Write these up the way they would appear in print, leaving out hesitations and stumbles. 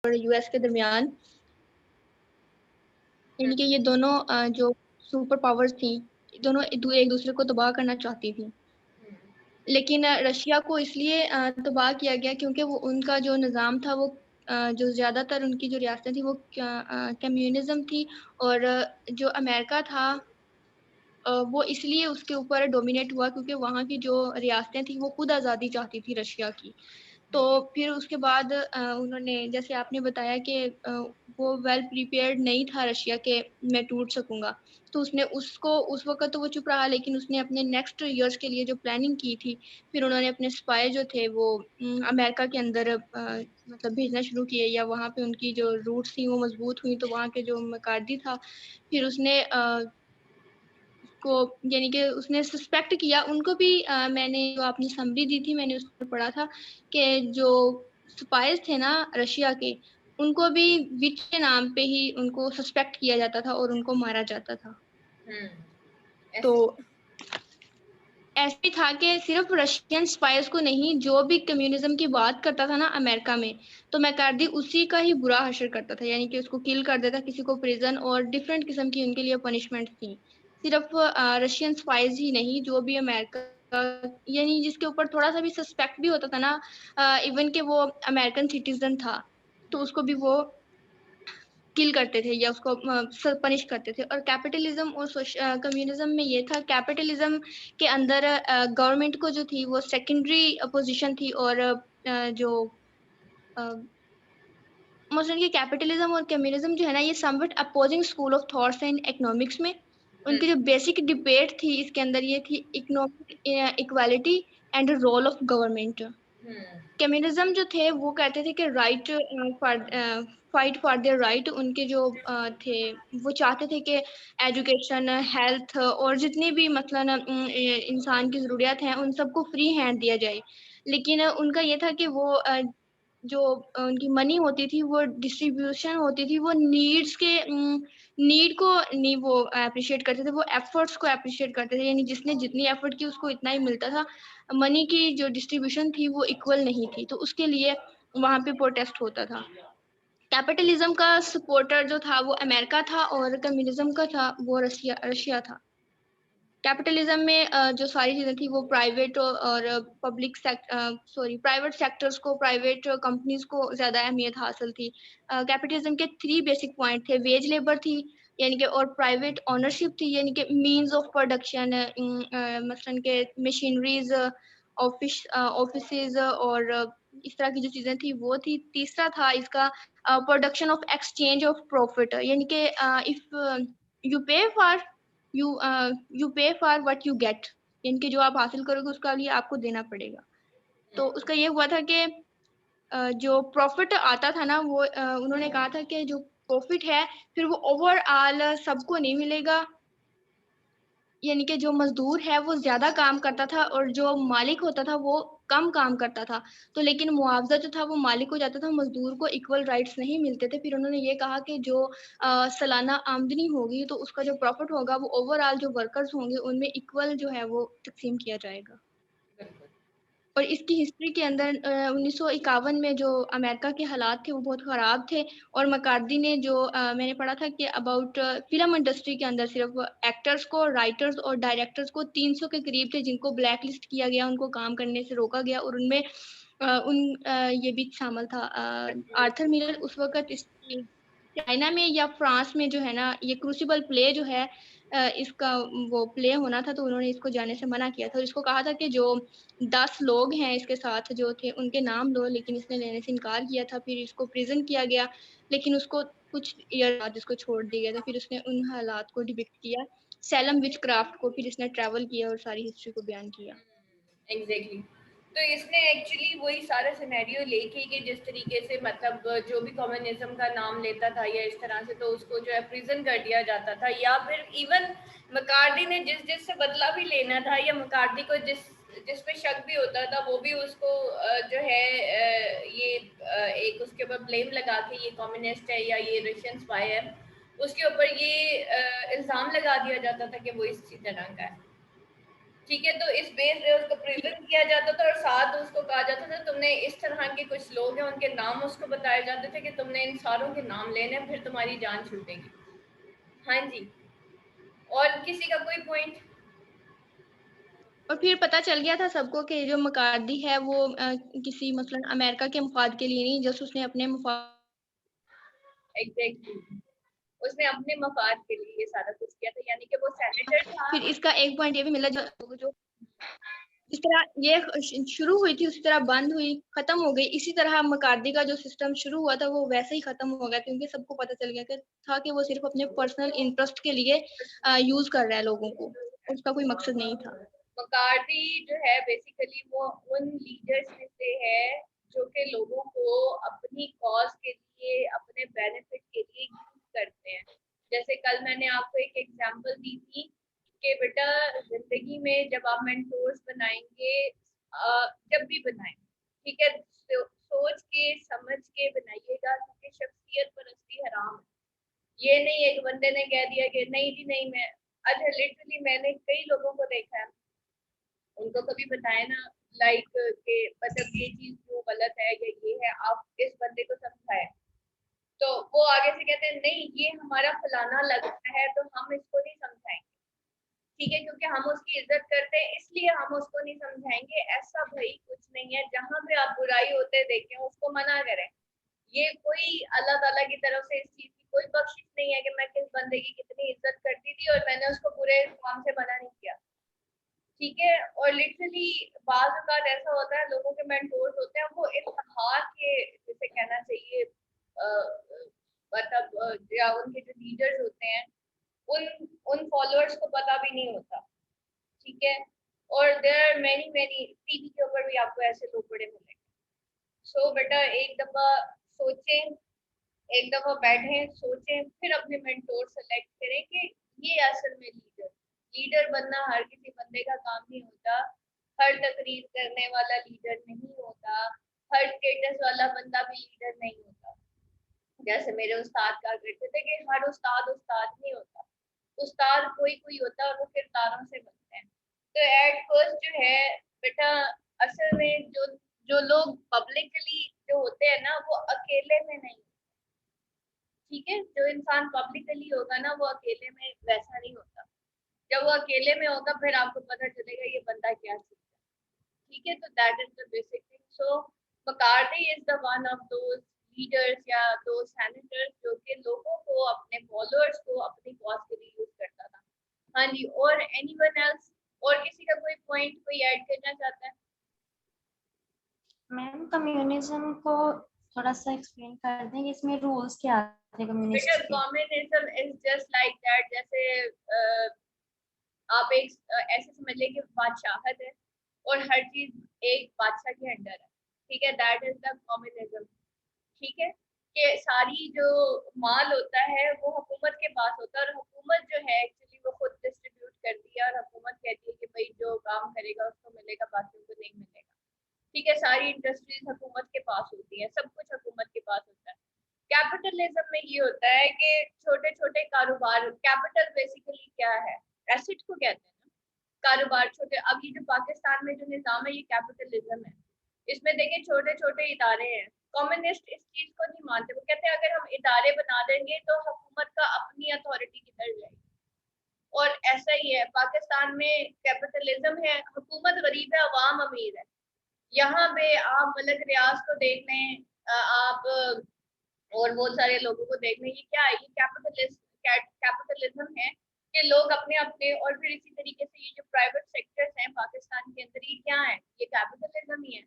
और यूएस के दरमियान, यानी कि ये दोनों जो सुपर पावर्स थी, दोनों एक दूसरे को तबाह करना चाहती थी। लेकिन रशिया को इसलिए तबाह किया गया क्योंकि वो उनका जो निज़ाम था वो जो ज़्यादातर उनकी जो रियासतें थी वो कम्युनिज्म थी, और जो अमेरिका था वो इसलिए उसके ऊपर डोमिनेट हुआ क्योंकि वहाँ की जो रियासतें थी वो खुद आज़ादी चाहती थी रशिया की। तो फिर उसके बाद उन्होंने, जैसे आपने बताया कि वो वेल प्रिपेयर्ड नहीं था रशिया के मैं टूट सकूंगा, तो उसने उसको उस वक्त तो वो चुप रहा, लेकिन उसने अपने नेक्स्ट ईयर्स के लिए जो प्लानिंग की थी, फिर उन्होंने अपने स्पाई जो थे वो अमेरिका के अंदर मतलब भेजना शुरू किए, या वहाँ पे उनकी जो रूट्स थी वो मजबूत हुई, तो वहाँ के जो मकार्दी था फिर उसने को, यानी कि उसने सस्पेक्ट किया उनको भी। मैंने जो आपने समरी दी थी मैंने उस पर पढ़ा था कि जो स्पाइस थे ना रशिया के, उनको भी विच के नाम पे ही उनको सस्पेक्ट किया जाता था और उनको मारा जाता था। तो ऐसे ऐसे भी था कि सिर्फ रशियन स्पाइस को नहीं, जो भी कम्युनिज्म की बात करता था ना अमेरिका में, तो मैकार्दी उसी का ही बुरा हश्र करता था, यानी कि उसको किल कर देता, किसी को प्रिजन, और डिफरेंट किस्म की उनके लिए पनिशमेंट थी। सिर्फ रशियन स्पाइस ही नहीं, जो भी अमेरिका यानी जिसके ऊपर थोड़ा सा भी सस्पेक्ट भी होता था ना, इवन के वो अमेरिकन सिटीजन था, तो उसको भी वो किल करते थे या उसको पनिश करते थे। और कैपिटलिज्म और कम्युनिज्म में ये था, कैपिटलिज्म के अंदर गवर्नमेंट को जो थी वो सेकेंडरी पोजीशन थी, और जो मसलन कि कैपिटलिज्म और कम्युनिज्म जो है ना, ये somewhat opposing school of thoughts in economics में। उनकी जो बेसिक डिबेट थी इसके अंदर ये थी, economic equality and role of government. Communism जो थे वो कहते थे कि right for fight for their right, उनके जो थे वो चाहते थे कि एजुकेशन, हेल्थ और जितनी भी मतलब इंसान की ज़रूरियात हैं उन सबको फ्री हैंड दिया जाए। लेकिन उनका ये था कि वो जो उनकी मनी होती थी वो डिस्ट्रीब्यूशन होती थी, वो नीड्स के नीड को नहीं वो अप्रिशिएट करते थे, वो एफर्ट्स को अप्रिशिएट करते थे, यानी जिसने जितनी एफर्ट की उसको इतना ही मिलता था। मनी की जो डिस्ट्रीब्यूशन थी वो इक्वल नहीं थी, तो उसके लिए वहां पे प्रोटेस्ट होता था। कैपिटलिज्म का सपोर्टर जो था वो अमेरिका था, और कम्युनिज्म का था वो रशिया रशिया था। कैपिटलिज्म में जो सारी चीजें थी वो प्राइवेट और पब्लिक प्राइवेट सेक्टर्स को, प्राइवेट कंपनीज को ज्यादा अहमियत हासिल थी। कैपिटलिज्म के 3 बेसिक पॉइंट थे, वेज लेबर थी, यानी कि, और प्राइवेट ओनरशिप थी, यानी कि मींस ऑफ प्रोडक्शन, मसलन के मशीनरीज, ऑफिसेज और इस तरह की जो चीजें थी वो थी। तीसरा था इसका production of exchange of profit, यानी कि इफ यू पे फॉर यू पे फॉर व्हाट यू गेट, यानी कि जो आप हासिल करोगे उसका लिए आपको देना पड़ेगा। तो उसका ये हुआ था कि जो प्रॉफिट आता था ना वो उन्होंने कहा था कि जो प्रॉफिट है फिर वो ओवरऑल सबको नहीं मिलेगा, यानी कि जो मजदूर है वो ज्यादा काम करता था और जो मालिक होता था वो कम काम करता था। तो लेकिन मुआवजा जो था वो मालिक को जाता था, मजदूर को इक्वल राइट्स नहीं मिलते थे। फिर उन्होंने ये कहा कि जो सालाना आमदनी होगी तो उसका जो प्रॉफिट होगा वो ओवरऑल जो वर्कर्स होंगे उनमें इक्वल जो है वो तकसीम किया जाएगा। और इसकी हिस्ट्री के अंदर 1951 में जो अमेरिका के हालात थे वो बहुत ख़राब थे, और मकार्दी ने जो मैंने पढ़ा था कि अबाउट फिल्म इंडस्ट्री के अंदर सिर्फ एक्टर्स को, राइटर्स और डायरेक्टर्स को 300 के करीब थे जिनको ब्लैक लिस्ट किया गया, उनको काम करने से रोका गया, और उनमें ये भी शामिल था आर्थर मिलर। उस वक्त इस चाइना में या फ्रांस में जो है ना ये क्रूसिबल प्ले जो है इसका वो प्ले होना था, तो उन्होंने इसको जाने से मना किया था और इसको कहा था कि जो 10 लोग हैं इसके साथ जो थे उनके नाम लो, लेकिन इसने लेने से इनकार किया था। फिर इसको प्रिजन किया गया, लेकिन उसको कुछ ईयर बाद इसको छोड़ दिया गया था। फिर उसने उन हालात को डिपिक्ट किया, सैलम विच क्राफ्ट को, फिर इसने ट्रैवल किया और सारी हिस्ट्री को बयान किया। एग्जैक्टली तो इसने एक्चुअली वही सारा सिनेरियो लेके कि जिस तरीके से मतलब जो भी कम्युनिज्म का नाम लेता था या इस तरह से तो उसको जो है प्रिजन कर दिया जाता था, या फिर इवन मकार्दी ने जिस जिस से बदला भी लेना था या मकार्दी को जिस जिस पे शक भी होता था वो भी उसको जो है ये एक उसके ऊपर ब्लेम लगा के ये कम्युनिस्ट है या ये रशियन स्पाई है, उसके ऊपर ये इल्ज़ाम लगा दिया जाता था कि वो इस तरह का है। ठीक है, तो इस बेस पे उसको प्रेजेंट किया जाता था और साथ उसको कहा जाता था तुमने इस तरह के कुछ लोग हैं उनके नाम उसको बताए जाते थे कि तुमने इन सारों के नाम लेने फिर तुम्हारी जान छूटेगी। हाँ जी, और किसी का कोई पॉइंट? और फिर पता चल गया था सबको कि जो मकार्दी है वो किसी मसलन अमेरिका के मफाद के लिए नहीं, जस्ट उसने अपने मफाद। एग्जैक्टली, उसने अपने मफाद के लिए ये सारा कुछ किया था, यानी कि वो सेनेटर था। फिर इसका एक पॉइंट ये भी मिला जो जो जिस तरह ये शुरू हुई थी उसी तरह बंद हुई, खत्म हो गई। इसी तरह मकार्दी का जो सिस्टम शुरू हुआ था वो वैसे ही खत्म हो गया, क्योंकि सबको पता चल गया कि वो सिर्फ अपने पर्सनल इंटरेस्ट के लिए यूज कर रहा है लोगों को, उसका कोई मकसद नहीं था। मकार्दी जो है बेसिकली वो उन लीडर्स में से है जो कि लोगों को अपनी कॉज के लिए, अपने बेनिफिट के लिए यूज करते हैं। जैसे कल मैंने आपको एक एग्जांपल दी थी कि बेटा जिंदगी में जब आप मेंटोर्स बनाएंगे, जब भी बनाएं, ठीक है, सोच के समझ के बनाइएगा, क्योंकि शख्सियत परस्ती हराम है। ये नहीं एक बंदे ने कह दिया कि नहीं जी नहीं मैं, अच्छा लिटरली मैंने कई लोगों को देखा है, उनको कभी बताए ना लाइक के मतलब ये चीज क्यों गलत है या ये है, आप इस बंदे को समझाए, तो वो आगे से कहते हैं नहीं ये हमारा फलाना लगता है तो हम इसको नहीं समझाएंगे। ठीक है, क्योंकि हम उसकी इज्जत करते हैं इसलिए हम उसको नहीं समझाएंगे। ऐसा भाई कुछ नहीं है, जहां पे आप बुराई होते देखें उसको मना करें। ये कोई अल्लाह ताला की तरफ से इस चीज की कोई बख्शिश नहीं है कि मैं किस बंदे की कितनी इज्जत करती थी और मैंने उसको पूरे काम से मना नहीं किया। ठीक है, और लिटरली बाज औकात ऐसा होता है लोगों के मेंटोर्स होते हैं वो इत्तेहाद के जैसे कहना चाहिए मतलब या उनके जो लीडर्स होते हैं उन उन फॉलोअर्स को पता भी नहीं होता। ठीक है, और there are many many TV के ऊपर भी आपको ऐसे लोग बड़े मिलेंगे। सो बेटा एक दफा सोचें, एक दफा बैठें सोचें फिर अपने मेंटोर सेलेक्ट करें कि ये असल में लीडर, लीडर बनना हर किसी बंदे का काम नहीं होता, हर तकरीर करने वाला लीडर नहीं होता, हर स्टेटस वाला बंदा भी लीडर नहीं होता। जैसे मेरे उस्ताद कहा करते थे कि हर उस्ताद उस्ताद नहीं होता, उस्ताद कोई कोई होता है और वो किरदारों से बनते हैं। तो एट फर्स्ट जो है बेटा असल में जो जो लोग पब्लिकली जो होते हैं ना वो अकेले में नहीं, ठीक है, जो इंसान पब्लिकली होगा ना वो अकेले में वैसा नहीं होता। जब वो अकेले में होगा फिर आपको पता चलेगा ये बंदा क्या चीज है। ठीक है, तो that is the basic thing. So McCarthy is the one of those leaders या दो सेनेटर्स जो कि लोगों को अपने फॉलोअर्स को अपनी कॉज के लिए यूज करता था। हाँ जी, और एनीवन एल्स, और किसी का कोई पॉइंट कोई ऐड करना चाहता है? मैम कम्युनिज्म को थोड़ा सा एक्सप्लेन कर दें कि इसमें रूल्स क्या थे बेटा कम्युनिस्ट के। Communism is just like that, जैसे आप एक ऐसे समझ लें कि बादशाहत है और हर चीज एक बादशाह के अंडर है। ठीक है, दैट इज द कम्युनिज्म। ठीक है, कि सारी जो माल होता है वो हुकूमत के पास होता है और हुकूमत जो है एक्चुअली वो खुद डिस्ट्रीब्यूट करती है और हुकूमत कहती है कि भाई जो काम करेगा उसको मिलेगा बाकियों को नहीं मिलेगा। ठीक है, सारी इंडस्ट्रीज हुकूमत के पास होती है, सब कुछ हुकूमत के पास होता है। कैपिटलिज्म में ये होता है कि छोटे छोटे कारोबार, कैपिटल बेसिकली क्या है, एसेट को कहते हैं ना, कारोबार छोटे। अब ये जो पाकिस्तान में जो निजाम है ये कैपिटलिज्म है, इसमें देखिए छोटे छोटे इदारे हैं। कम्युनिस्ट इस चीज को नहीं मानते, वो कहते हैं अगर हम इदारे बना देंगे तो हुकूमत का अपनी अथॉरिटी किधर जाएगी। और ऐसा ही है पाकिस्तान में कैपिटलिज्म है, हुकूमत गरीब है अवाम अमीर है। यहाँ पे आप मलक रियाज को देख लें, आप और बहुत सारे लोगों को देख लें, ये क्या है, ये कैपिटलिज्म है कि लोग अपने अपने, और फिर इसी तरीके से ये जो प्राइवेट सेक्टर्स हैं पाकिस्तान के अंदर ये क्या है, ये कैपिटलिज्म ही है।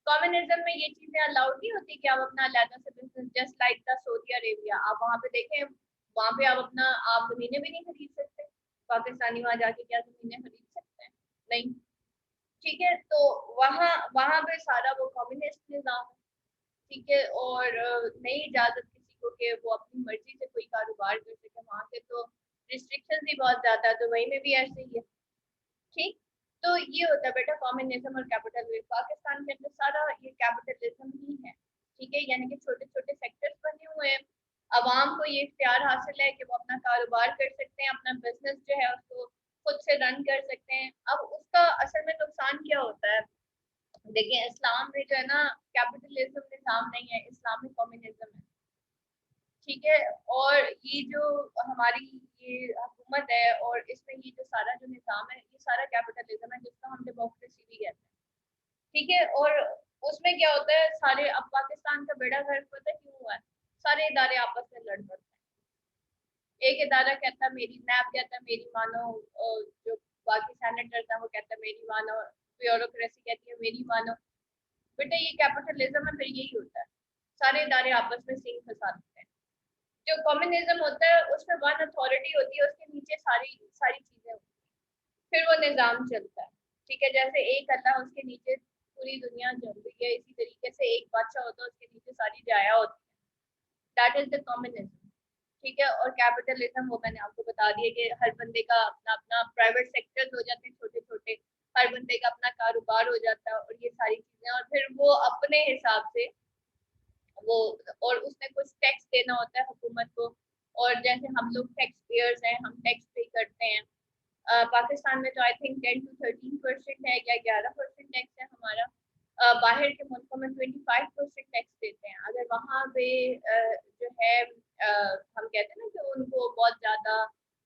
कम्युनिज्म में ये चीजें अलाउड नहीं होती कि आप अपना अलग से business, just like the Saudi Arabia, आप वहां पे देखें, वहां पे आप अपना आप जमीनें भी नहीं खरीद सकते। पाकिस्तानी वहां जाके क्या जमीनें खरीद सकते हैं? नहीं। ठीक है, तो वहाँ वहां पे सारा वो कम्युनिस्ट निजाम है। ठीक है, और नहीं इजाजत किसी को कि वो अपनी मर्जी से कोई कारोबार कर सके वहां से, तो रिस्ट्रिक्शन भी बहुत ज्यादा है, दुबई में भी ऐसे ही है। ठीक, तो ये होता है बेटा कम्युनिज्म और कैपिटलिज्म। पाकिस्तान के अंदर सारा ये कैपिटलिज्म ही है। ठीक है, यानी कि छोटे छोटे सेक्टर्स बने हुए हैं, अवाम को ये इख्तियार हासिल है कि वो अपना कारोबार कर सकते हैं, अपना बिजनेस जो है उसको खुद से रन कर सकते हैं। अब उसका उसका असल में नुकसान क्या होता है? देखिए इस्लाम में जो है ना कैपिटलिज्म निज़ाम नहीं है, इस्लामिक कम्युनिज्म है, ठीक है। और ये जो हमारी ये हुकूमत है और इसमें ये जो सारा जो निज़ाम है ये सारा कैपिटलिज्म है, जिसको हम डेमोक्रेसी भी कहते हैं, ठीक है। और उसमें क्या होता है, सारे अब पाकिस्तान का बेड़ा गर्क पता है क्यों हुआ है? सारे इदारे आपस में लड़ पड़ते हैं। एक इदारा कहता है मेरी, नैब कहता है मेरी मानो, जो बाकी सेनेटर्स हैं वो कहता है मेरी मानो, ब्यूरोक्रेसी कहती है मेरी मानो। बेटा ये कैपिटलिज्म में फिर यही होता है, सारे इदारे आपस में सिंह फंसा देते हैं। जो कम्युनिज्म होता है उसमें वन अथॉरिटी होती है, उसके नीचे सारी सारी चीजें होती हैं, फिर वो निज़ाम चलता है, ठीक है। जैसे एक अल्लाह, उसके नीचे पूरी दुनिया चल रही है, इसी तरीके से एक बादशाह होता है, उसके नीचे सारी जाया होती है। दैट इज द कम्युनिज्म, ठीक है। और कैपिटलिज्म वो मैंने आपको बता दिया कि हर बंदे का अपना अपना प्राइवेट सेक्टर हो जाते हैं छोटे छोटे, हर बंदे का अपना कारोबार हो जाता है और ये सारी चीजें, और फिर वो अपने हिसाब से वो, और उसने कुछ टैक्स देना होता है हुकूमत को। और जैसे हम लोग टैक्स पेयर्स हैं, हम टैक्स पे करते हैं। पाकिस्तान में तो आई थिंक 10 to 13% है या 11% टैक्स है हमारा। बाहर के मुल्कों में 25% टैक्स देते हैं। अगर वहाँ पे जो है हम कहते हैं ना कि उनको बहुत ज़्यादा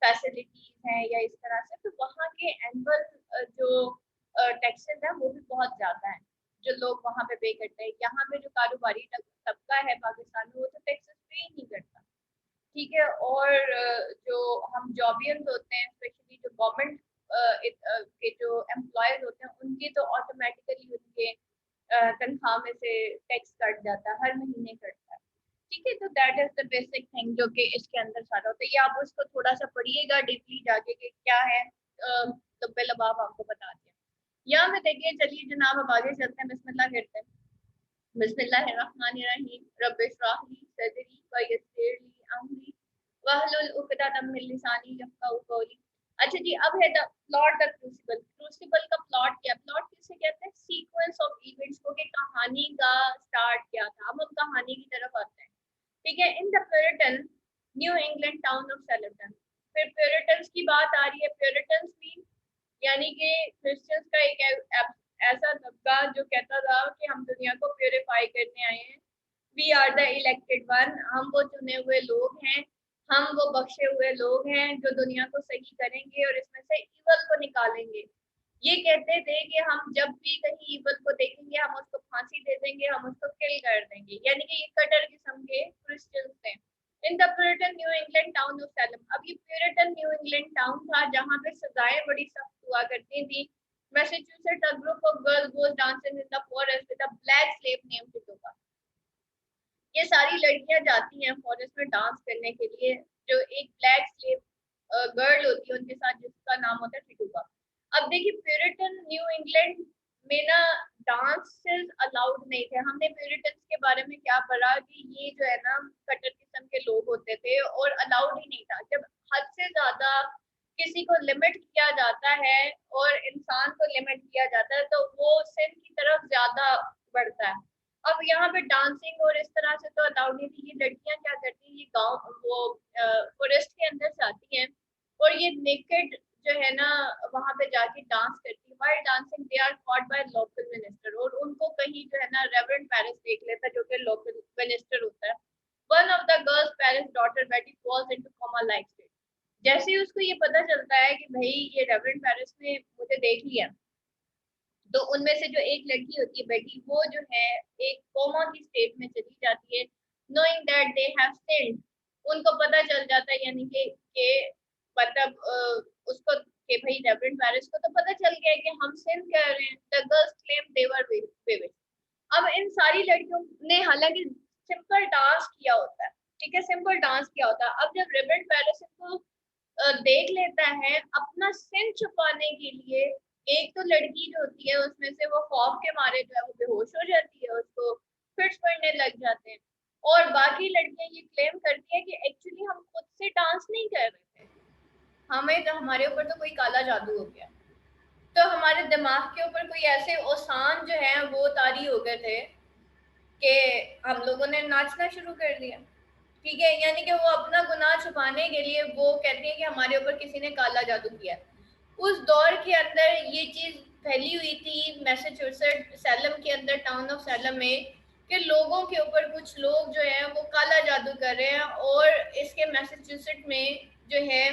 फैसिलिटीज हैं या इस तरह से, तो वहाँ के एनुअल जो टैक्सेस हैं वो भी बहुत ज़्यादा हैं जो लोग वहाँ पे करते हैं। यहाँ पे जो कारोबारी तबका है पाकिस्तान में वो तो टैक्सेस पे ही नहीं करता, ठीक है। और जो हम जॉबियंस होते हैं, स्पेशली जो गवर्नमेंट के जो एम्प्लॉयज होते हैं, उनकी तो ऑटोमेटिकली उनके तनख्वाह में से टैक्स कट जाता है, हर महीने कटता है, ठीक है। तो that is the basic thing जो कि इसके अंदर सारा होता है। ये आप उसको थोड़ा सा पढ़िएगा डीपली जाके कि क्या है, तो बिलबाब आपको बता दिया। यहाँ में देखिए, चलिए जनाब अब आगे चलते हैं, बिस्मिल्लाह करते हैं। बिस्मिल्लाहिर्रहमानिर्रहीम, रब्बि इश्रह ली सदरी व यस्सिर ली अमरी वहलुल उक़दतम मिन लिसानी यफ़क़हू क़ौली। अच्छा जी, अब है the plot the crucible. Crucible का प्लॉट क्या, प्लॉट किसे कहते हैं? सीक्वेंस ऑफ इवेंट्स को, कि कहानी का स्टार्ट क्या था। अब हम कहानी की तरफ आते हैं, ठीक है। In the Puritan New England town of Salem. फिर प्यूरिटन्स की बात आ रही है। प्यूरिटन्स मीन यानी कि क्रिश्चियंस का एक ऐसा तबका जो कहता था कि हम दुनिया को प्यूरिफाई करने आए हैं। We are the elected one, हम वो चुने हुए लोग हैं, हम वो बख्शे हुए लोग हैं जो दुनिया को सही करेंगे और इसमें से ईवल को निकालेंगे। ये कहते थे कि हम जब भी कहीं ईवल को देखेंगे हम उसको फांसी दे देंगे, हम उसको किल कर देंगे, यानी कि ये कटर किस्म के क्रिश्चियंस थे। इन the Puritan New England town of slam. अब ये प्यूरिटन न्यू इंग्लैंड टाउन था जहाँ पे सजाएं बड़ी सख्त हुआ करती थी। Massachusetts, a group of girls goes dancing in the forest with a black slave named Tituba. ये सारी लड़कियां जाती हैं फॉरेस्ट में डांस करने के लिए, जो एक ब्लैक स्लेव गर्ल होती है उनके साथ, जिसका नाम होता है टिटुबा। अब देखिए, प्यूरिटन न्यू इंग्लैंड में ना डांसेस अलाउड नहीं थे। हमने प्यूरिटन्स के बारे में क्या पढ़ा कि ये जो है ना कट्टर किस्म के लोग होते थे और अलाउड ही नहीं था। जब हद से ज्यादा किसी को लिमिट किया जाता है और इंसान को लिमिट किया जाता है तो वो सिन की तरफ ज्यादा बढ़ता है। अब यहाँ पे डांसिंग और इस तरह से तो अलाउड नहीं थी। ये लड़कियां क्या करती हैं, ये गांव वो फॉरेस्ट के अंदर जाती हैं और ये नेकेड जो है ना वहां पे जाके डांस करती है। While dancing they are caught by local minister, और उनको कहीं जो है ना रेवरेंड पेरिस देख लेता है जो कि लोकल मिनिस्टर होता है। One of the girls Parris daughter Betty falls into coma like state. जैसे ही उसको ये पता चलता है कि भाई ये रेवरेंड पेरिस ने मुझे देख लिया, तो उनमें से जो एक लड़की होती है बेटी, वो जो है एक कोमा की स्टेट में चली जाती है। Knowing that they have sinned, उनको पता चल जाता है, यानी कि मतलब उसको कि भाई रेवरेंड पेरिस को तो पता चल गया है कि हम सिन कर रहे हैं। The girls claim they were vivid. अब इन सारी लड़कियों ने हालांकि सिंपल डांस किया होता है, ठीक है, सिंपल डांस किया होता है। अब जब रेवरेंड पेरिस को देख लेता है, अपना सिन छुपाने के लिए एक तो लड़की जो होती है उसमें से वो खौफ के मारे जो है वो बेहोश हो जाती है, उसको फिट्स पड़ने लग जाते हैं। और बाकी लड़कियां ये क्लेम करती है कि एक्चुअली हम खुद से डांस नहीं कर रहे थे, हमें तो हमारे ऊपर तो कोई काला जादू हो गया, तो हमारे दिमाग के ऊपर कोई ऐसे ओसान जो है वो तारी हो गए थे कि हम लोगों ने नाचना शुरू कर दिया, ठीक है। यानी कि वो अपना गुनाह छुपाने के लिए वो कहती है कि हमारे ऊपर किसी ने काला जादू किया। उस दौर के अंदर ये चीज फैली हुई थी मैसाचुसेट्स सैलम के अंदर, टाउन ऑफ सैलम में, कि लोगों के ऊपर कुछ लोग जो है वो काला जादू कर रहे हैं, और इसके मैसाचुसेट्स में जो है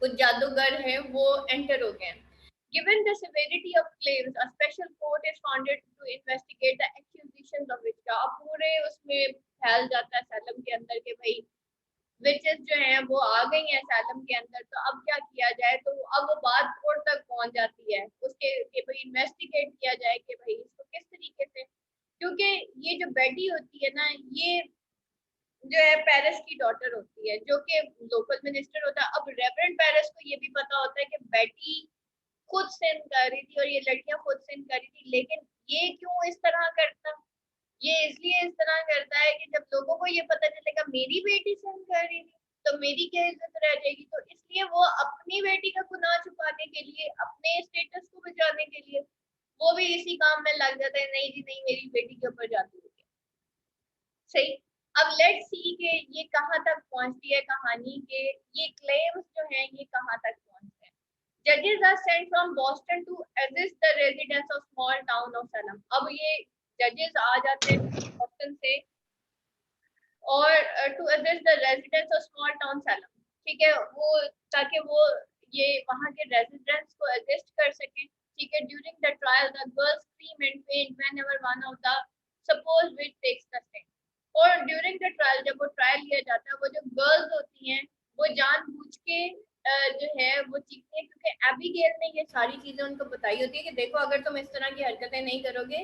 कुछ जादूगर हैं वो एंटर हो गए हैं। Given the severity of claims, a special court is founded to investigate the accusations of witchcraft. अब पूरे उसमें फैल जाता है सैलम के अंदर के भाई विचेस जो हैं वो आ गई हैं सैलम के अंदर, तो अब क्या किया जाए। तो अब वो बात कोर्ट तक पहुंच जाती है उसके कि भाई इन्वेस्टिगेट किया जाए कि भाई इसको किस तरीके से, क्योंकि ये जो बेटी होती है ना, ये जो है पेरिस की डॉटर होती है जो कि लोकल मिनिस्टर होता है। अब रेवरेंड पेरिस को ये भी पता होता है कि बेटी खुद सिन कर रही थी और ये लड़कियां खुद सिन कर रही थी, लेकिन ये क्यों इस तरह करता, ये इसलिए इस तरह करता है कि जब लोगों को ये पता चलेगा मेरी बेटी सिन कर रही थी तो मेरी क्या इज्जत रह जाएगी, तो इसलिए वो अपनी बेटी का गुनाह छुपाने के लिए, अपने स्टेटस को बचाने के लिए वो भी इसी काम में लग जाता है, नहीं जी नहीं मेरी बेटी के ऊपर जादू हो गया। सही। अब लेट्स सी कि ये कहाँ तक पहुंचती है कहानी के, ये क्लेम्स जो हैं ये कहाँ तक पहुंचते हैं। Judges are sent from Boston to assist the residents of small town of Salem. अब ये जजेस आ जाते हैं बॉस्टन से और to assist the residents of small town Salem, ठीक है, वो ताकि वो ये वहाँ के रेजिडेंट्स को असिस्ट कर सकें। ठीक है, during the trial the girls scream and faint whenever one of the suppose witch takes the stand. और ड्यूरिंग द ट्रायल, जब वो ट्रायल लिया जाता है, वो जो गर्ल्स होती हैं वो जानबूझ के जो है वो चीखते हैं, क्योंकि एबिगेल ने ये सारी चीजें उनको बताई होती है कि देखो अगर तुम इस तरह की हरकतें नहीं करोगे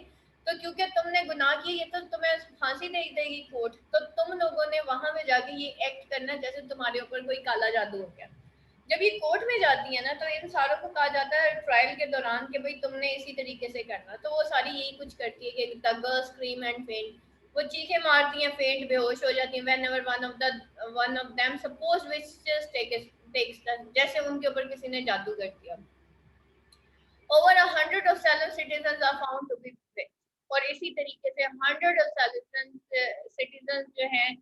तो क्योंकि तुमने गुनाह किया, ये तो तुम्हें फांसी दे देगी कोर्ट, तो तुम लोगों ने वहां में जाके ये एक्ट करना जैसे तुम्हारे ऊपर कोई काला जादू हो गया। जब ये कोर्ट में जाती है ना तो इन सारों को कहा जाता है ट्रायल के दौरान कि भाई तुमने इसी तरीके से करना, तो वो सारी यही कुछ करती है कि द गर्ल स्क्रीम एंड फेंट, वो चीखें मारती हैं, फेंट बेहोश हो जाती हैं, whenever one of them suppose which takes जैसे उनके ऊपर किसी ने जादू कर दिया। Over 100 of Salem citizens are found to be witch, और इसी तरीके से 100 of Salem citizens जो हैं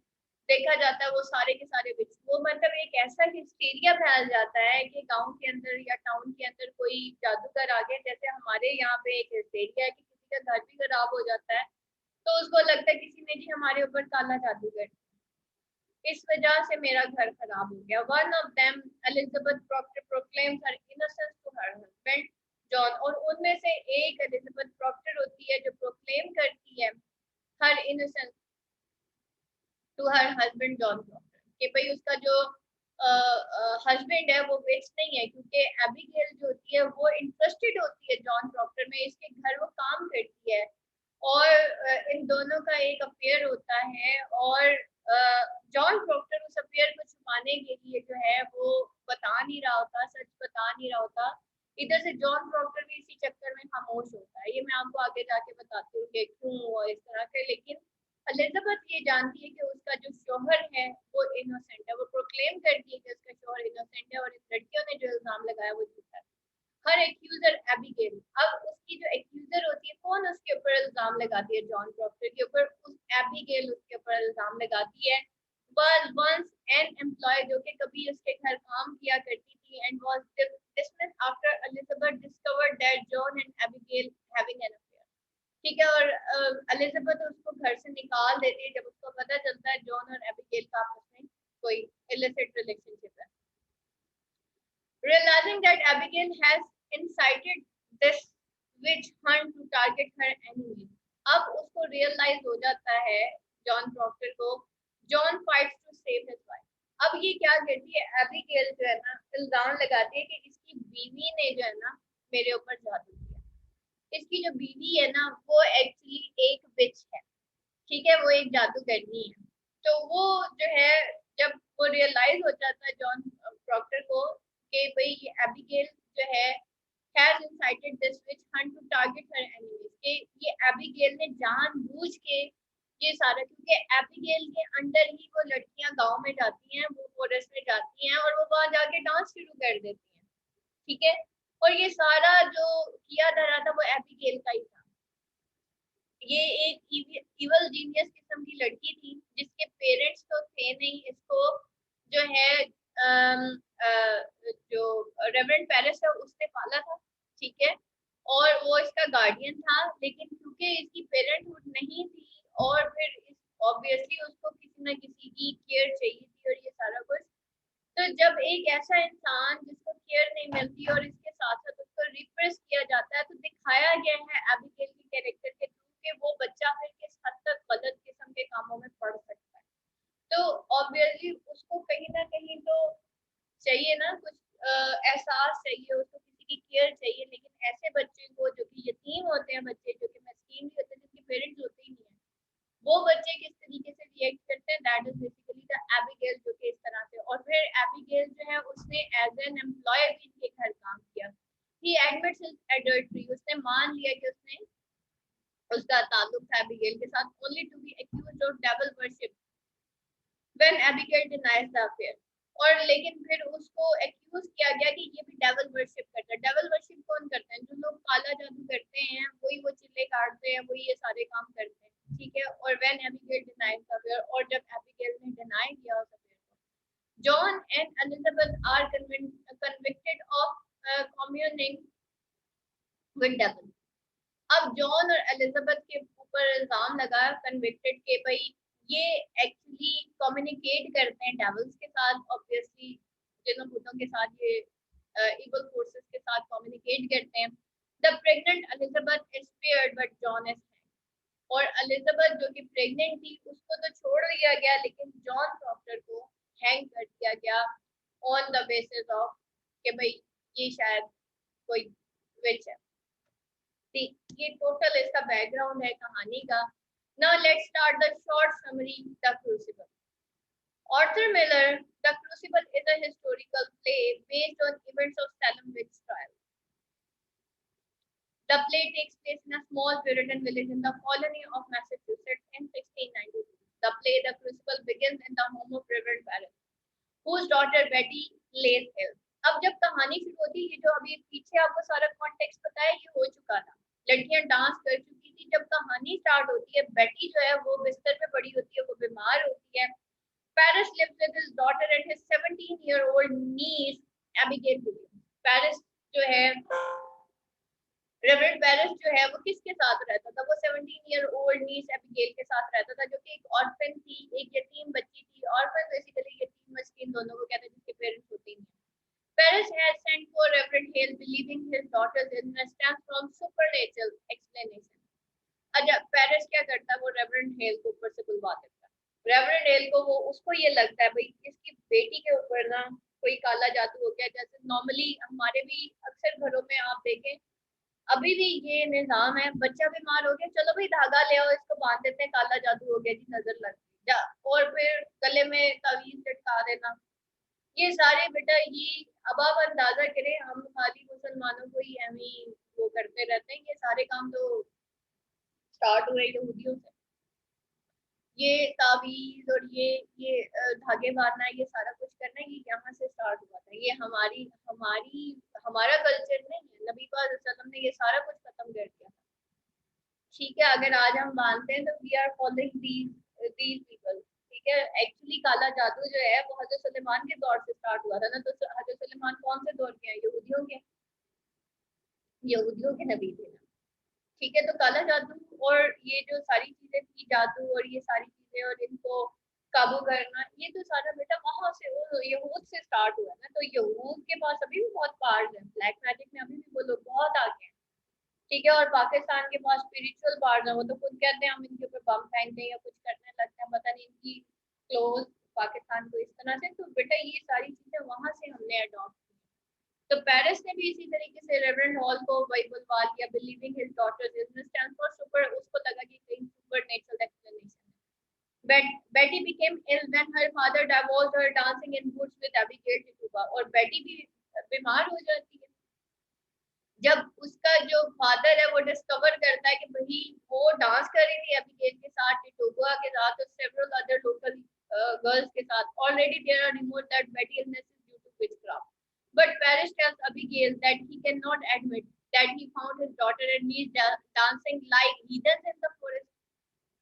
देखा जाता है वो सारे के सारे विच, वो मतलब एक ऐसा हिस्टीरिया फैल जाता है कि गांव के अंदर या टाउन के अंदर कोई जादूगर आ गया, जैसे हमारे यहाँ पे एक हिस्टीरिया है कि किसी का घर भी खराब हो जाता है तो उसको लगता है किसी ने जी हमारे ऊपर काला जादू कर, इस वजह से मेरा घर खराब हो गया। One of them Elizabeth Proctor proclaims her innocence to her husband John, और उनमें से एक एलिजाबेथ प्रॉक्टर होती है जो प्रोक्लेम करती है her innocence to her husband John Proctor, कि भाई उसका जो हस्बैंड है वो विच नहीं है, क्योंकि एबिगेल जो होती है वो इंटरेस्टेड होती है जॉन प्रॉक्टर में, इसके घर वो काम करती है और इन दोनों का एक अफेयर होता है, और जॉन प्रॉक्टर उस अफेयर को छुपाने के लिए जो है वो बता नहीं रहा होता, सच बता नहीं रहा होता। इधर से जॉन प्रॉक्टर भी इसी चक्कर में खामोश होता है। ये मैं आपको आगे जाके बताती हूँ कि क्यों हुआ इस तरह के, लेकिन एलिजाबेथ ये जानती है कि उसका जो शोहर है वो इनोसेंट है, वो प्रोक्लेम करती है कि उसका शोहर इनोसेंट है और इन लड़कियों ने जो इल्जाम लगाया वो झूठा है। हर एक्यूजर एबिगेल, अब उसकी जो एक्यूजर होती है कौन उसके ऊपर इल्जाम लगाती है, जॉन प्रॉक्टर के ऊपर, उस एबिगेल उसके ऊपर इल्जाम लगाती है। वंस एन एम्प्लॉय जो कि कभी उसके घर काम किया करती थी and was dismissed after Elizabeth discovered that John and Abigail having an affair, ठीक है, और एलिजाबेथ उसको घर से निकाल देती है जब उसको पता चलता है जॉन और एबिगेल का आपस में कोई इलिसिट रिलेशनशिप है। Realizing that Abigail has incited this witch hunt to target her enemy, अब उसको रियलाइज हो जाता है जॉन प्रॉक्टर को, John fights to save his wife. अब ये क्या कहती है एबिगेल जो है ना, इल्जाम लगाती है कि इसकी बीवी ने जो है ना मेरे ऊपर जादू किया, इसकी जो बीवी है ना वो एक्चुअली एक विच है, ठीक है, वो एक जादूगरनी है। तो वो जो है जब वो रियलाइज हो जाता है जॉन प्रॉक्टर को कि भाई ये एबिगेल जो है has incited this witch hunt to target her enemies, कि ये एबिगेल ने जानबूझ के ये सारा, क्योंकि एबिगेल के अंडर ही वो लड़कियां गांव में जाती हैं, वो फॉरेस्ट में जाती हैं और वो वहां जाके डांस शुरू कर देती हैं, ठीक है, और ये सारा जो किया धरा था वो एबिगेल का ही था। ये एक इवल जीनियस किस्म की लड़की थी जिसके पेरेंट्स तो थे नहीं, इसको जो है जो रेवरेंड पेरिस है उसने पाला था, ठीक है, और वो इसका गार्डियन था, लेकिन क्योंकि इसकी पेरेंटहुड नहीं थी और फिर ऑब्वियसली उसको किसी ना किसी की केयर चाहिए थी और ये सारा कुछ, तो जब एक ऐसा इंसान जिसको केयर नहीं मिलती और इसके साथ साथ उसको रिप्रेस किया जाता है, तो दिखाया गया है एबिगेल के कैरेक्टर के थ्रू कि वो बच्चा फिर किस हद तक गलत किस्म के कामों में पड़ सकता है। तो ऑब्वियसली उसको कहीं ना कहीं तो चाहिए ना कुछ एहसास चाहिए, उसको किसी की केयर चाहिए, लेकिन ऐसे बच्चे को जो कि यतीम होते हैं, बच्चे जो कि मस्कीन भी होते हैं, जिनके पेरेंट्स होते ही नहीं है, वो बच्चे किस तरीके से रिएक्ट करते हैं, that is basically the Abigail, जो कि इस तरह से। और फिर एबिगेल जो है उसने एज एन एम्प्लॉय भी इनके घर काम किया। ही एडमिट्स हिज एडल्टरी, उसने मान लिया कि उसने उसका ताल्लुक था एबिगेल के साथ, only to be accused of devil worship when Abigail denies the affair. और लेकिन फिर उसको एक्यूज किया गया कि ये भी डेविल वर्शिप करता है। डेविल वर्शिप कौन करते हैं? जो लोग काला जादू करते हैं, वही वो चिल्ले काटते हैं, वही ये सारे काम करते हैं, ठीक है। और when Abigail denies the affair, और जब एबिगेल ने डिनाई किया उस अफेयर को, John and Elizabeth are convicted of communing with devil. अब जॉन और एलिजाबेथ के ऊपर इल्जाम लगा, कन्विक्टेड के भाई ये एक्चुअली कम्युनिकेट करते हैं डेविल्स के साथ, ऑब्वियसली जिन भूतों के साथ ये इवल फोर्सेस के साथ कम्युनिकेट करते हैं। The pregnant Elizabeth is spared but John is hanged. और एलिजाबेथ जो कि प्रेग्नेंट थी उसको तो छोड़ दिया गया, लेकिन जॉन प्रॉक्टर को हैंग कर दिया गया ऑन द बेसिस ऑफ कि भाई ये शायद कोई विच है। ये टोटल इसका बैकग्राउंड है कहानी का। Now let's start the short summary, the crucible. Arthur Miller, The Crucible is a historical play based on events of Salem witch trial. The play takes place in a small Puritan village in the colony of Massachusetts in 1692. The play, The Crucible, begins in the home of Reverend Barrett, whose daughter Betty lays ill. अब जब कहानी शुरू होती है, ये जो अभी पीछे आपको सारा कॉन्टेक्स्ट पता है, ये हो चुका था, लड़कियां डांस कर चुकी थी। जब कहानी स्टार्ट होती है, बेटी जो है वो बिस्तर पे पड़ी होती है, वो बीमार होती है। Paris lives with his daughter and his 17-year-old niece Abigail Williams. Paris जो है, रेवरेंड पेरिस जो है वो किसके साथ रहता था? वो 17-year-old नीस एबिगेल के साथ रहता था, जो कि एक ऑर्फन थी, एक यतीम बच्ची थी। ऑर्फन बेसिकली यतीम मस्कीन दोनों को कहते हैं, जिसके पेरेंट्स होते नहीं। Paris has sent for Reverend Hale, believing his daughter's illness stems from supernatural explanation. अच्छा, पेरिस क्या करता है? वो रेवरेंड हेल को ऊपर से बुलवा देता है। रेवरेंड हेल को वो उसको ये लगता है भाई इसकी बेटी के ऊपर ना कोई काला जादू हो गया। जैसे नॉर्मली हमारे भी अक्सर घरों में आप देखें, अभी भी ये निजाम है, बच्चा बीमार हो गया, चलो भाई धागा ले आओ, इसको बांध देते हैं, काला जादू हो गया जी, नजर लग गई, और फिर गले में तावीज लटका देना। ये सारे बेटा ये, अब आप अंदाजा करें, हम खाली मुसलमानों को ही हमें वो करते रहते हैं, ये सारे काम तो स्टार्ट हुए यहूदियों से। ये तावीज और ये धागे बांधना, ये सारा कुछ करना, ये यहाँ से स्टार्ट हुआ था। ये हमारी हमारी हमारा कल्चर नहीं है, नबी पाक सल्लल्लाहु अलैहि वसल्लम ने ये सारा कुछ खत्म कर दिया। ठीक है, अगर आज हम मानते हैं तो we are following these people. ठीक है, एक्चुअली काला जादू जो है वो हजरत सुलेमान के दौर से स्टार्ट हुआ था ना। तो हजरत सुलेमान कौन से दौर के हैं? यहूदियों के नबी थे ना। ठीक है, तो काला जादू और ये जो सारी चीजें थी, जादू और ये सारी चीजें और इनको काबू करना, ये तो सारा बेटा वहां से यहूद से स्टार्ट हुआ ना। तो यहूद के पास अभी भी बहुत पार्ट है, ब्लैक मैजिक में अभी भी वो लोग बहुत आगे हैं। ठीक है, और पाकिस्तान के पास स्पिरिचुअल पार्ट है, वो तो खुद कहते हैं हम इनके ऊपर बम फेंकते हैं या कुछ करने लगते हैं, पता नहीं इनकी क्लोज पाकिस्तान को इस तरह से। तो बेटा ये सारी चीजें वहां से हमने अडॉप्ट। तो पेरिस ने भी इसी तरीके से रेवरेंड हॉल को वही बुलवा लिया, believing his daughter's illness stands for super. उसको लगा कि कहीं सुपरनेचुरल एक्सप्लेनेशन है। बेटी became ill when her father divorced her dancing in woods with Abigail Tituba। और बेटी भी बीमार हो जाती है जब उसका जो फादर है वो डिस्कवर करता है कि भाई वो डांस कर रही थी एबिगेल के साथ, टिटोबा के साथ और सेवरल अदर लोकल गर्ल्स के साथ। Already there are remote that Betty illness is due to witchcraft, but Paris tells Abigail that he cannot admit that he found his daughter and niece dancing like heathens in the forest।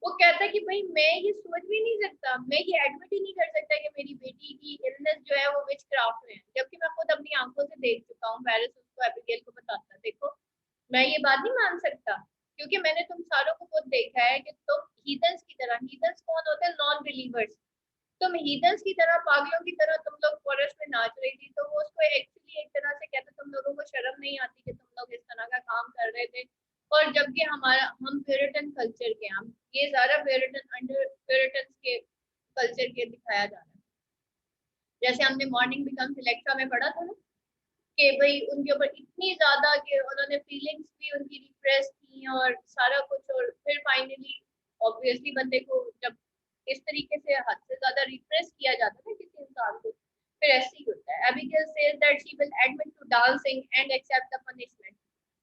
वो कहता है कि भाई मैं ये सोच भी नहीं सकता, मैं ये एडमिट ही नहीं कर सकता कि मेरी बेटी की इलनेस जो है वो विच क्राफ्ट में है, जबकि मैं खुद अपनी आंखों से देख चुका हूँ। पेरिस उसको एबिगेल को बताता है, देखो मैं ये बात नहीं मान सकता, क्योंकि मैंने तुम सारों को खुद देखा है कि तुम हीदन्स की तरह, हीदन्स कौन होते हैं? Non believers. तुम हीदन्स की तरह, पागलों की तरह तुम लोग फॉरेस्ट में नाच रही थी, तो वो उसको एक्चुअली एक तरह से कहते, तुम लोगों को शर्म नहीं आती कि तुम लोग इस तरह का काम कर रहे थे? और जबकि हमारा, हम प्यूरिटन कल्चर के, हम ये सारा प्यूरिटन, अंडर प्यूरिटन के कल्चर के दिखाया जा रहा है। जैसे हमने मॉर्निंग बिकम्स इलेक्ट्रा में पढ़ा था ना, कि भाई उनके ऊपर इतनी ज्यादा कि उन्होंने फीलिंग्स भी उनकी रिप्रेस की और सारा कुछ, और फिर फाइनली ऑब्वियसली बंदे को जब इस तरीके से हद से ज्यादा रिप्रेस किया जाता है किसी इंसान को, फिर ऐसे ही होता है। Abigail says that she will admit to dancing and accept the punishment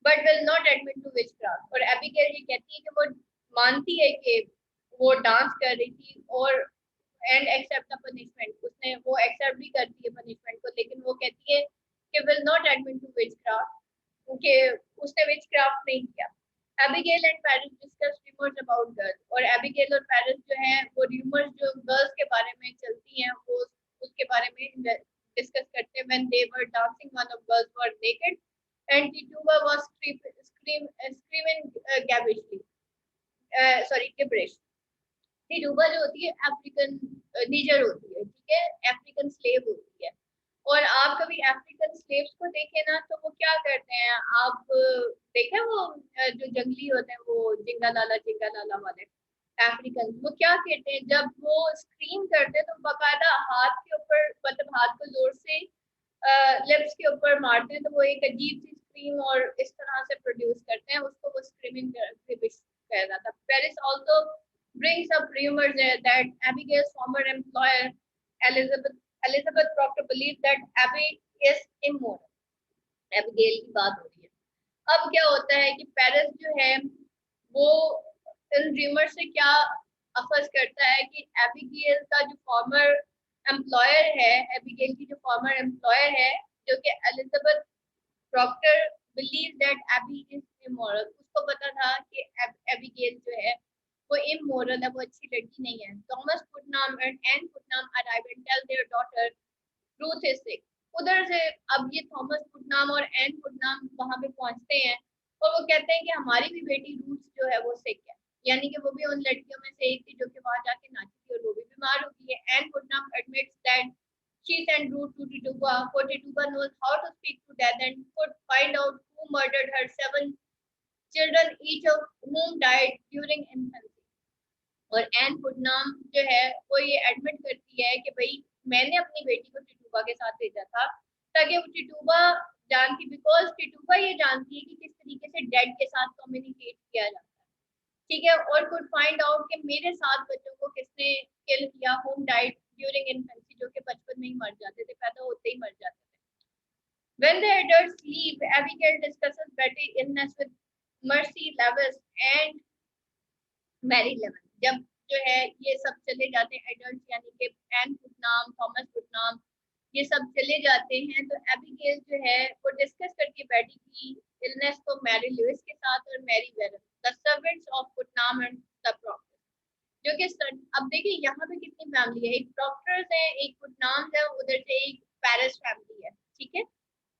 but will not admit to witchcraft. और एबिगेल ये कहती है कि वो मानती है कि वो डांस कर रही थी और एंड एक्सेप्ट द पनिशमेंट, उसने वो एक्सेप्ट भी करती है पनिशमेंट को, लेकिन वो कहती है कि will not admit to witchcraft, क्योंकि उसने विचक्राफ्ट नहीं किया। Abigail and Parris discuss rumours about girls, और एबिगेल और पेरिस जो है वो रूमर्स जो गर्ल्स के बारे में चलती हैं वो उसके बारे में डिस्कस करते हैं। When they were dancing one of girls were naked and Tituba was screaming गैविशली, सॉरी gibberish। टिटुबा जो होती है अफ्रीकन नीजर होती है, ठीक है, अफ्रीकन स्लेव होती है। और आप कभी अफ्रीकन स्लेव्स को देखें ना, तो वो क्या करते हैं, आप देखें वो जो जंगली होते हैं, वो जिंगा लाला वाले अफ्रीकन, वो क्या कहते हैं जब वो स्क्रीम करते हैं तो बकायदा हाथ के ऊपर, मतलब हाथ को जोर से लिप्स के ऊपर मारते हैं, तो वो एक अजीब सी स्क्रीम और इस तरह से प्रोड्यूस करते हैं, उसको वो स्क्रीमिंग कह रहा था। Paris also brings up rumors that Abigail's former employer Elizabeth Proctor believed that Abby is immoral. Abigail की बात हो रही है। अब क्या होता है कि पेरिस जो है वो इन रूमर से क्या अफस करता है कि एबिगेल का जो फॉर्मर एम्प्लॉयर है, एबिगेल की जो फॉर्मर एम्प्लॉयर है, जो कि Elizabeth Proctor, believe that Abby is immoral. उसको पता था कि एबिगेल जो है वो इमोरल है, वो अच्छी लड़की नहीं है। Thomas Putnam and Ann Putnam arrive and tell their daughter Ruth is sick. उधर से अब ये थॉमस पुटनाम और एन पुटनाम वहां पे पहुंचते हैं और वो कहते हैं कि हमारी भी बेटी रूथ जो है वो सिक है, यानी कि वो भी उन लड़कियों में से एक थी जो कि वहां जाके नाची थी और वो भी बीमार हो गई है। Ann Putnam admits that she sent Ruth to Tituba, for Tituba knows how to speak to death and could find out who murdered her 7 children, each of whom died during infancy. और N Putnam जो है वो ये admit करती है कि भाई मैंने अपनी बेटी को टिटुबा के साथ भेजा था ताकि वो टिटुबा जानती, बिकॉज टिटुबा ये जानती है कि किस तरीके से डेड के साथ कम्युनिकेट किया जाता है, ठीक है, और कुड फाइंड आउट कि मेरे 7 बच्चों को किसने किल किया, होम डाइड ड्यूरिंग इन्फेंसी, जो कि बचपन में ही मर जाते थे, पैदा होते ही मर जाते थे। When the adults leave, Abigail discusses Betty's illness with Mercy Lewis and Mary Lewis. जब जो है ये सब चले जाते हैं एडल्ट, यानी कि एन पुटनाम, थॉमस पुटनाम, ये सब चले जाते हैं, तो एबिगेल जो है वो डिस्कस करके बेटी की इलनेस को मैरी लुइस के साथ और Mary Warren, the servants of Putnam and the Proctor, जो कि अब देखिए यहाँ पे कितनी फैमिली है, एक प्रॉक्टर्स है, एक पुटनाम है, उधर से एक पेरिस फैमिली है, ठीक है,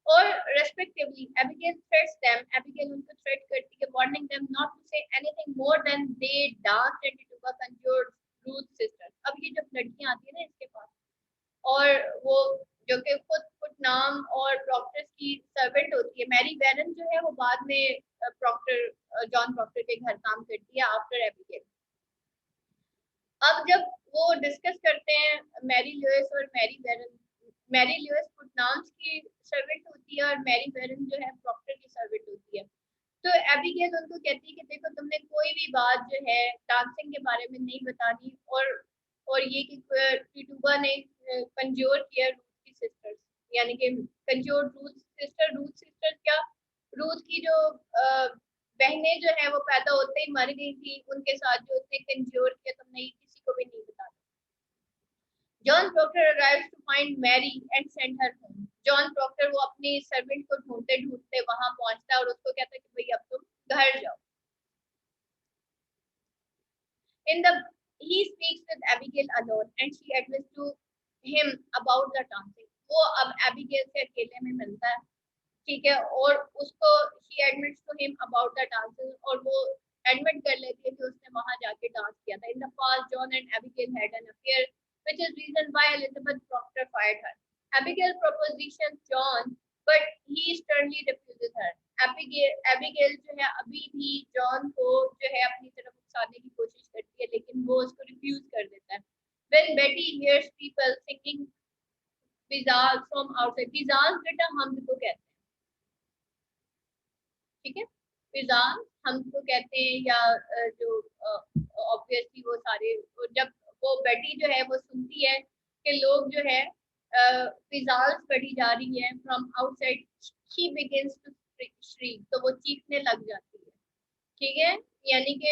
और respectively Abigail threats them, Abigail उनको थ्रेट करती है, warning them not to say anything more than they danced and Tituba conjured Ruth's sister। अब ये जब लड़कियां आती है ना इसके पास, और वो जो कि खुद पुटनाम और प्रॉक्टर्स की सर्वेंट होती है, मैरी वेरन जो है वो बाद में प्रॉक्टर, जॉन प्रॉक्टर के घर काम करती है आफ्टर एबिगेल। अब जब वो डिस्कस करते हैं मैरी लुइस और मैरी वेरन, मैरी लुइस पुटनाम्स की सर्वेंट होती है और मैरी वेरन जो है प्रॉक्टर की सर्वेंट होती है। तो एबिगेल उनको कहती है कि देखो तुमने कोई भी बात जो है डांसिंग के बारे में नहीं बतानी, और ये कि टिटुबा ने कंजोर किया रूथ की सिस्टर्स, यानी कि कंजोर रूथ सिस्टर क्या, रूथ की जो बहनें जो है वो पैदा होते ही मर गई थी, उनके साथ जो उसने कंजोर किया तुमने किसी को भी नहीं बताया। John Proctor arrives to find Mary and send her home. John Proctor वो अपनी सर्वेंट को ढूंढते ढूंढते वहां पहुंचता है और उसको कहता है कि भाई अब तुम घर जाओ। In the he speaks with Abigail alone and she admits to him about the dancing। वो अब एबिगेल से अकेले में मिलता है ठीक है, और उसको she admits to him about the dances, और वो एडमिट कर लेती है कि उसने वहां जाके डांस किया था। In the past John and Abigail had an affair which is reason why Elizabeth Proctor fired her. Abigail proposition John but he sternly refuses her. Abigail जो है अभी भी जॉन को जो है अपनी तरफ उकसाने की कोशिश करती है, लेकिन वो उसको रिफ्यूज कर देता है। When Betty hears people singing Pizarre from outside, Pizarre बेटा हम को कहते हैं, ठीक है, फिजान हमको कहते हैं, या जो ऑब्वियसली वो सारे, जब वो बेटी जो है वो सुनती है कि लोग जो है फिजाल्स पढ़ी जा रही है from outside, she begins to shriek, तो वो चीखने लग जाती है, ठीक है, यानी कि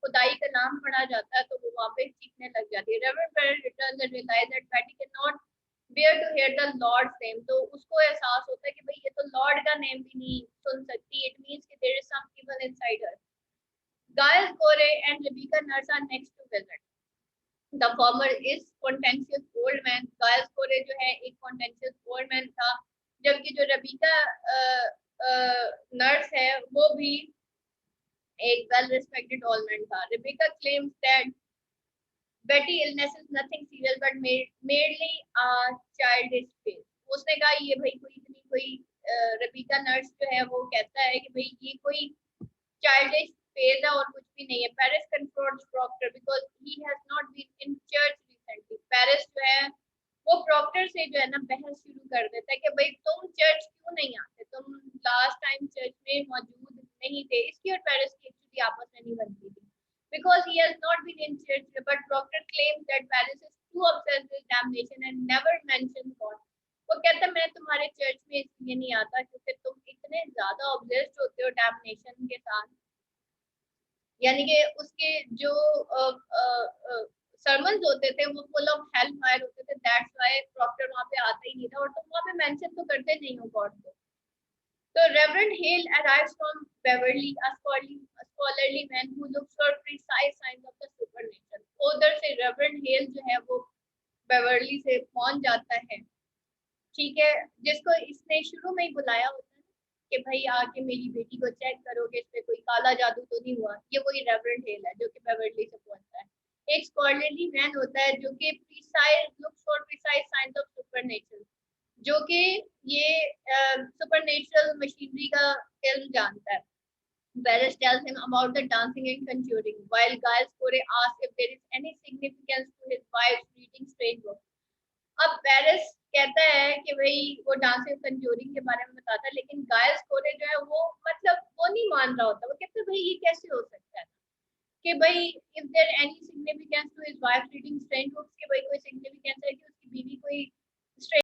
खुदाई का नाम पढ़ा जाता है तो वो वहाँ पे चीखने लग जाती है। Reverend Parris returns and realize that Patty can not bear to hear the Lord's name, तो उसको एहसास होता है कि भाई ये तो लॉर्ड का नेम भी नहीं सुन सकती, इट मींस कि there is some evil inside her. Guys कोरे and Rebecca nurse are next to visit. The former is कॉन्टेंशियस old man, guys कोरे जो है एक कॉन्टेंशियस ओल्ड मैन था, जबकि जो रेबेका नर्स है वो भी एक वेल रिस्पेक्टेड ओल्ड मैन था। Rebecca claims that Betty illness is nothing serious but merely a childish phase। उसने कहा ये भाई कोई इतनी कोई रबीका नर्स जो है वो कहता है कि भाई ये कोई childish phase है और कुछ भी नहीं है। Paris confronts Proctor because he has not been in church recently। Paris जो है वो प्रॉक्टर से जो है ना बहस शुरू कर देता है कि भाई तुम चर्च क्यों नहीं आते, तुम लास्ट टाइम चर्च में मौजूद नहीं थे। इसकी और पेरिस की एक्चुअली आपस में नहीं बनती थी because he has not been in church, but Proctor claims that Paris is too obsessed with damnation and never mentions God। वो कहता है मैं तुम्हारे चर्च में इसलिए नहीं आता क्योंकि तुम इतने ज्यादा ऑब्सेस्ड होते हो डैमनेशन के साथ, यानी कि उसके जो सरमन्स होते थे वो फुल ऑफ हेल फायर होते थे, दैट्स व्हाई प्रॉक्टर वहां पे आता ही नहीं था, और तुम वहां पे मेंशन तो करते नहीं हो गॉड को। तो reverend hello arrives from Beverly, a scholarly man who looks for precise signs of the supernatural। उधर से रेवरेंड हेल जो है वो बेवर्ली से पहुंच जाता है, ठीक है, जिसको इसने शुरू में ही बुलाया होता है कि भाई आके मेरी बेटी को चेक करोगे इस पे कोई काला जादू तो नहीं हुआ। ये वही रेवरेंड हेल है जो कि बेवर्ली से पहुंचता है। एक स्कॉलरली मैन होता है जो कि precise looks for precise science of supernatural, जो कि ये सुपरनेचुरल मशीनरी का इल्म जानता है। Paris tells him about the dancing and conjuring, while Giles Corey asks if there is any significance to his wife's reading strange books। अब Paris कहता है कि भाई वो डांसिंग कंजूरिंग के बारे में बताता है, लेकिन गायस कोरे जो है वो मतलब वो नहीं मान रहा होता। वो कहते हैं भाई ये कैसे हो सकता है कि भाई if there any significance to his wife reading strange books, कि भाई कोई सिग्निफिकेंस है कि उसकी बीवी कोई